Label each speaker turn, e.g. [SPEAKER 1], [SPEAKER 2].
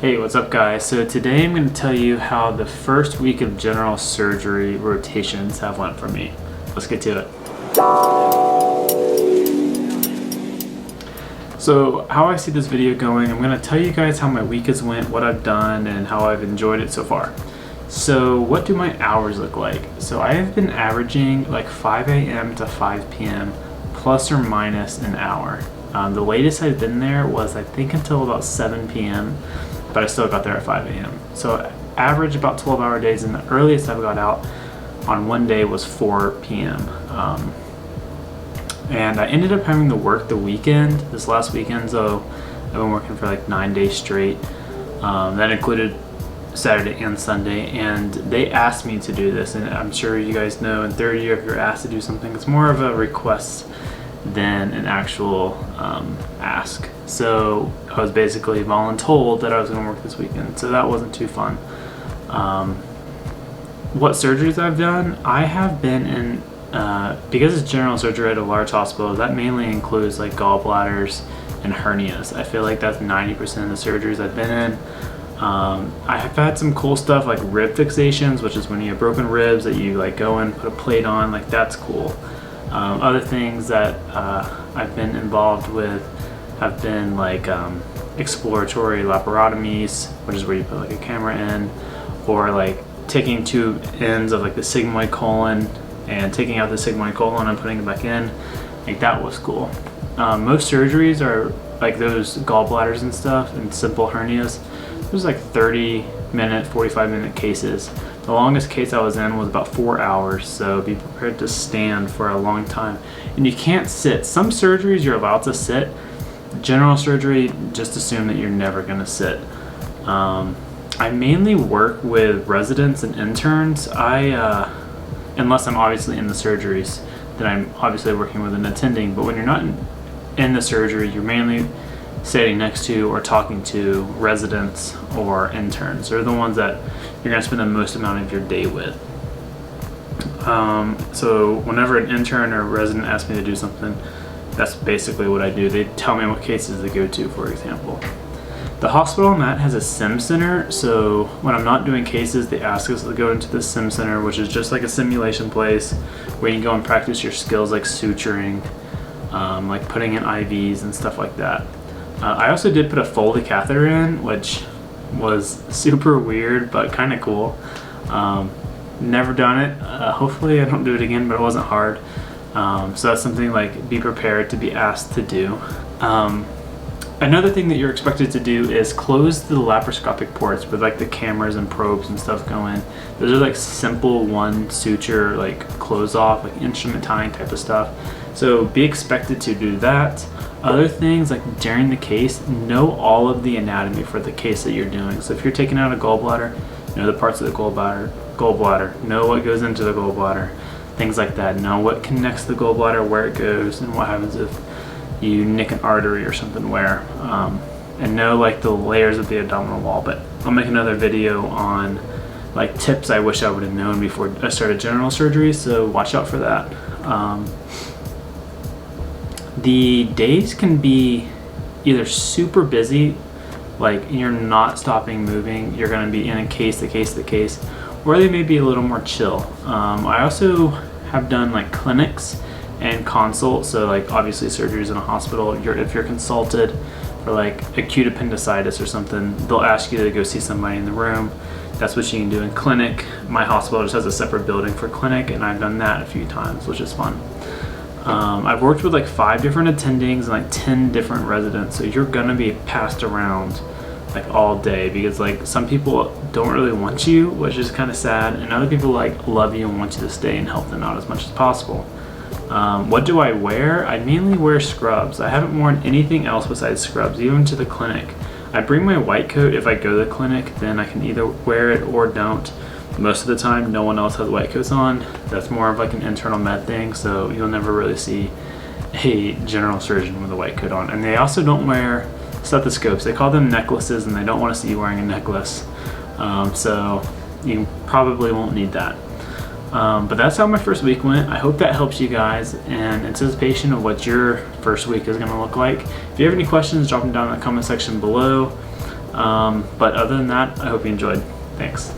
[SPEAKER 1] Hey, what's up guys? So today I'm going to tell you how the first week of general surgery rotations have went for me. Let's get to it. So how I see this video going, I'm going to tell you guys how my week has went, what I've done, and how I've enjoyed it so far. So what do my hours look like? So I have been averaging like 5 a.m. to 5 p.m. plus or minus an hour. The latest I've been there was I think until about 7 p.m. but I still got there at 5 a.m. So average about 12-hour days, and the earliest I got out on one day was 4 p.m. And I ended up having to work the weekend, this last weekend, so I've been working for like 9 days straight. That included Saturday and Sunday, and they asked me to do this, and I'm sure you guys know in third year if you're asked to do something, it's more of a request than an actual ask. So I was basically voluntold that I was going to work this weekend, so that wasn't too fun. What surgeries I've done, I have been in, because it's general surgery at a large hospital, that mainly includes like gallbladders and hernias. I feel like that's 90% of the surgeries I've been in. I have had some cool stuff like rib fixations, which is when you have broken ribs that you like go in, put a plate on, like that's cool. Other things that I've been involved with have been like exploratory laparotomies, which is where you put like a camera in, or like taking two ends of like the sigmoid colon and taking out the sigmoid colon and putting it back in. Like that was cool. Most surgeries are like those gallbladders and stuff and simple hernias. There's like 30-minute, 45-minute cases. The longest case I was in was about 4 hours, so be prepared to stand for a long time. And you can't sit. Some surgeries you're allowed to sit. General surgery, just assume that you're never gonna sit. I mainly work with residents and interns. Unless I'm obviously in the surgeries, then I'm obviously working with an attending, but when you're not in the surgery, you're mainly sitting next to or talking to residents or interns. They're the ones that you're going to spend the most amount of your day with. So whenever an intern or resident asks me to do something, that's basically what I do. They tell me what cases to go to, for example. The hospital I'm at has a sim center, so when I'm not doing cases, they ask us to go into the sim center, which is just like a simulation place where you can go and practice your skills like suturing, like putting in IVs and stuff like that. I also did put a Foley catheter in, which was super weird but kind of cool. Never done it. Hopefully I don't do it again, but it wasn't hard. So that's something like be prepared to be asked to do. Another thing that you're expected to do is close the laparoscopic ports with like the cameras and probes and stuff go in. Those are like simple one suture, like close off, like instrument tying type of stuff. So be expected to do that. Other things like during the case, know all of the anatomy for the case that you're doing. So if you're taking out a gallbladder, know the parts of the gallbladder, know what goes into the gallbladder, things like that. Know what connects the gallbladder, where it goes, and what happens if you nick an artery or something where, and know like the layers of the abdominal wall. But I'll make another video on like tips I wish I would have known before I started general surgery, so watch out for that. The days can be either super busy, like you're not stopping moving, you're going to be in a case to case to case, or they may be a little more chill. I also have done like clinics and consults, so like obviously surgeries in a hospital, if you're consulted for like acute appendicitis or something, they'll ask you to go see somebody in the room. That's what you can do in clinic. My hospital just has a separate building for clinic, and I've done that a few times, which is fun. I've worked with like 5 different attendings and like 10 different residents, so you're gonna be passed around like all day, because like some people don't really want you, which is kind of sad, and other people like love you and want you to stay and help them out as much as possible. What do I wear? I mainly wear scrubs. I haven't worn anything else besides scrubs, even to the clinic. I bring my white coat if I go to the clinic, then I can either wear it or don't. Most of the time, no one else has white coats on. That's more of like an internal med thing, so you'll never really see a general surgeon with a white coat on. And they also don't wear stethoscopes. They call them necklaces, and they don't want to see you wearing a necklace. So you probably won't need that. But that's how my first week went. I hope that helps you guys in anticipation of what your first week is going to look like. If you have any questions, drop them down in the comment section below. But other than that, I hope you enjoyed. Thanks.